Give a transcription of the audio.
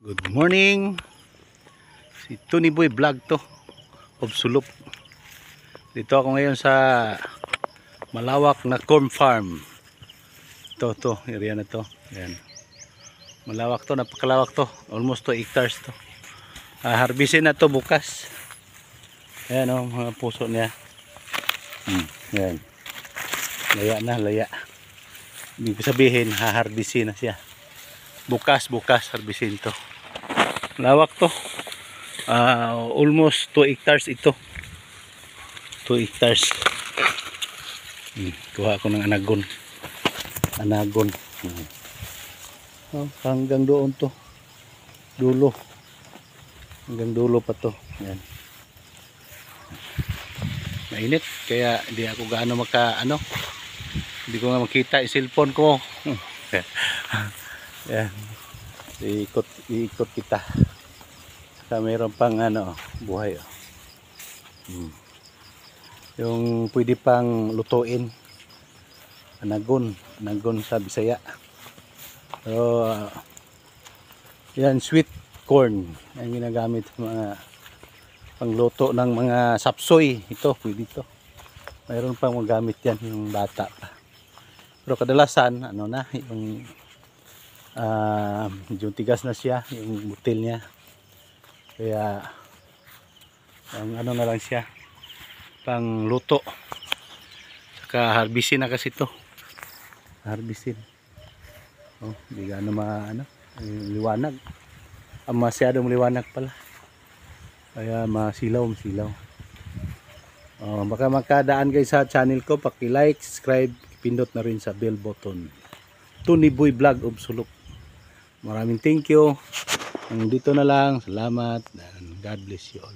Good morning. Si Tony Boy Vlog to of Sulop. Dito ako ngayon sa malawak na corn farm. To area na to. Ayan. Malawak to, napakalawak to. Almost 2 hectares to. Harbisin na to bukas. Ayan o, mga puso niya. Ayan. Laya. Ibig sabihin, haharbisin na siya. Bukas harbisin to. Lawak to. Almost 2 hectares ito. 2 hectares. Kuha ako ng anagon. Hanggang doon to. Dulo. Hanggang dulo pa to. Ayan. Mainit. Kaya hindi ako gaano hindi ko nga makita yung cellphone ko. Ayan. Iikot kita. Saka mayroon pang buhay. Yung pwede pang lutuin. Anagon sa Bisaya. So, yan, sweet corn. Yan ginagamit mga pangluto ng mga sapsoy. Ito, pwede ito. Mayroon pang magamit yan yung bata pa. Pero kadalasan, yung tigas na siya, yung butil niya. Kaya ang na lang siya, pang luto. Saka harbisin na kasi to. Harbisin. Hindi gaano liwanag. Masyadong liwanag pala. Kaya masilaw. Baka makadaan kayo sa channel ko, paki-like, subscribe, pindot na rin sa bell button. Tony Boy Vlog of Sulop. Maraming thank you. Dito na lang. Salamat. And God bless you all.